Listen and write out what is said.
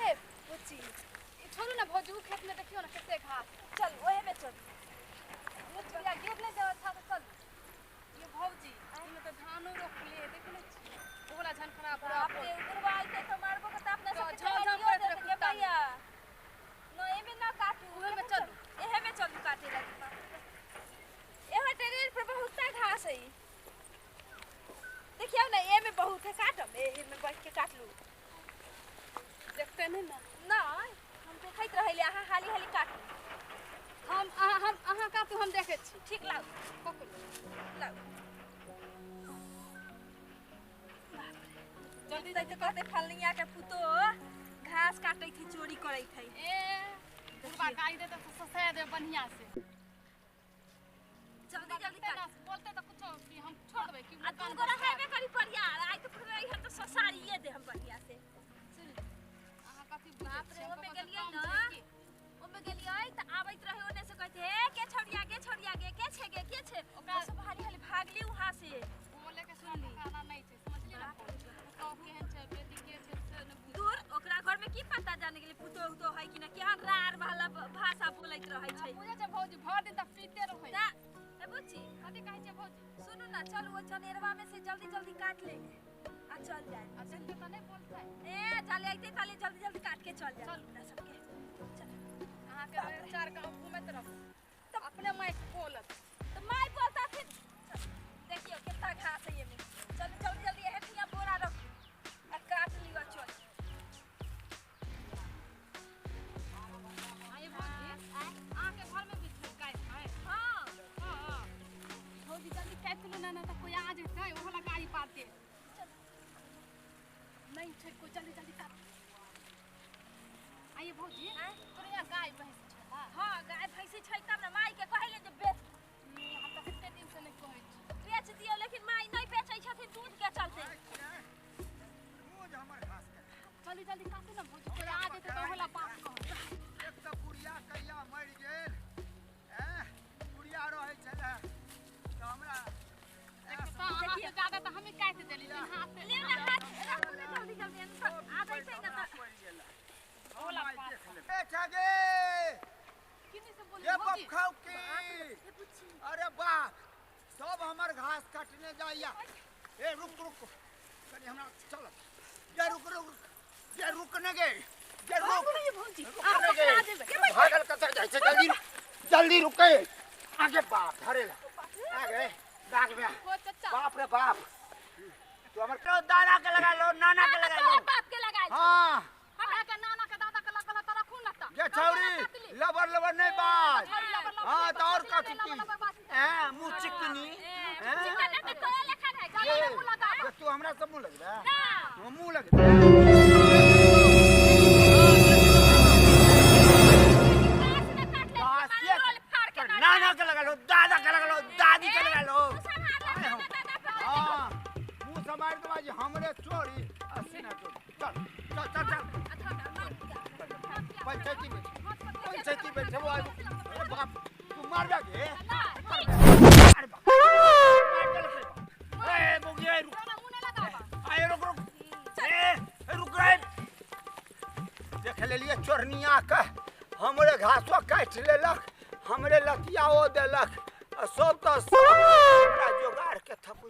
ए बुच्ची छोड़ू ना भौजी उ खेत में देखियो ना कितने घास चल ओहे में चल ये छोड़िया गिर नहीं देवा था तो चल ये भौजी इमे तो धानो रोपले देखो ना ओला झन खराब बाप रे उगरवा आइते तो मारबो के अपना सब झम करत के भैया न एमे ना काटू उहे में चल एहे में चल काटे लगी एहे टेरेर पर बहुत घास है देखियो ना ए में बहुत है काटम ए में बैठ के काट लू देखते नहीं ना ना हम देखैत रहले आहा हाली हाली काटू हम काटू हम देखे छी ठीक लाउ पकड़ लाउ जल्दी जाइते कहते फलनिया के पुतो घास काटै थी चोरी करै थी ए बुढ़वा गाई दे तो ससै दे बढ़िया से जल्दी जल्दी काट बोलते तो कुछ कि हम छोड़ देबे कि आ तुम गोरा हेबे करी परिया आई तो फिर रही है तो ससारिए दे हम बढ़िया से सुन आहा कथि बाप रे ओमे गेलियै न ओमे गेलियै त आबैत रहे ओने से कहते हे के छोड़िया के के छे ओकरा से भारी हाली भागली वहां से बोले के सुन खाना नहीं छे समझली ना तो केहन छे बेटी के छे से न दूर ओकरा घर में की पता जाने गेली पुतो तो है कि ना केहन रार वाला भाषा बोलैत रहै छै मुझे जे भौजी भर दिन तक पीते रहै ता ए बुच्ची कथि कहै छे भौजी सुनु ना चल वो चनेरवा में से जल्दी जल्दी काट ले आ चल जाए आ देखते तो नहीं बोलते ए चले आइते खाली जल्दी जल्दी काट के चल जाए ना सबके चल आहा के चार गांव घूमत रह तो अपने माई बोलत तो माई बोलता फिर देखियो कितना घास है ये में चल जल्दी जल्दी है पिया बोरा रख आ काट लियो चल आए भौजी आके घर में भी गाय है हां हां भौजी जल्दी काट लो ना तो कोई आ जेतै ओला गाड़ी पार दे नहीं छै कोई जल्दी जल्दी काट आइए भौजी तोरे यहाँ गाय भैंस छै हां गाय भैंसी छै तब ना माई के कहले जे बेच हम तो कितने दिन से नहीं कहै छी बेच दियो लेकिन माई नहीं बेचै छथिन दूध के चलते रोज हमर घास काटे जल्दी जल्दी काटू ना भौजी कोई आ जेतै तो ओला बात कह एक तो बुढ़िया कहिया मरि गेल हैं बुढ़िया रहै छले तो हमरा तो अहाँ से ज्यादा तो हमें काट देली हाथ ले ना हाथ रखो ना जल्दी जल्दी आ जाई छै ना ओला माय पास देख ले ए छगे किनी से बोली ये भौजी बखाउ की ए बुच्ची अरे बाप सब हमर घास काटने जाइया ए रुक रुक कनी हमरा चल ये रुक न गे ये रुक भौजी रुक न गे भागल कतर जाय छै जल्दी जल्दी रुके आगे बाप धरेला आगे दाग में ओ चाचा बाप रे बाप तू हमर तो दादा के लगा लो नाना के लगा लो बाप के लगाई हां हमरा के नाना के दादा के लगल त रखू ना त ये छौरी लबर नहीं बात हां तो और का चिकनी हैं मुंह चिकनी हैं चिकन के तोरा लेखा है गले में लगा ये तू हमरा सब मुंह लग रहा ना है मुंह लग रहा है घास के नाना के लगा लो दादा के लगा लो दादी के लगा लो हां मुंह समार दो आज हमरे चोरी असीना चोरी चल चल चल चल पंचायती बैठे वो अरे बाप तू मार जागे अरे बाप ए बुगिया रुक आए रुक रुक ए रुक रे देख ले लिए चोरनिया का हमरे घासवा काट लेलक हमरे लतिया ओ देलक सब तो हमरा जोगाड़ के थपु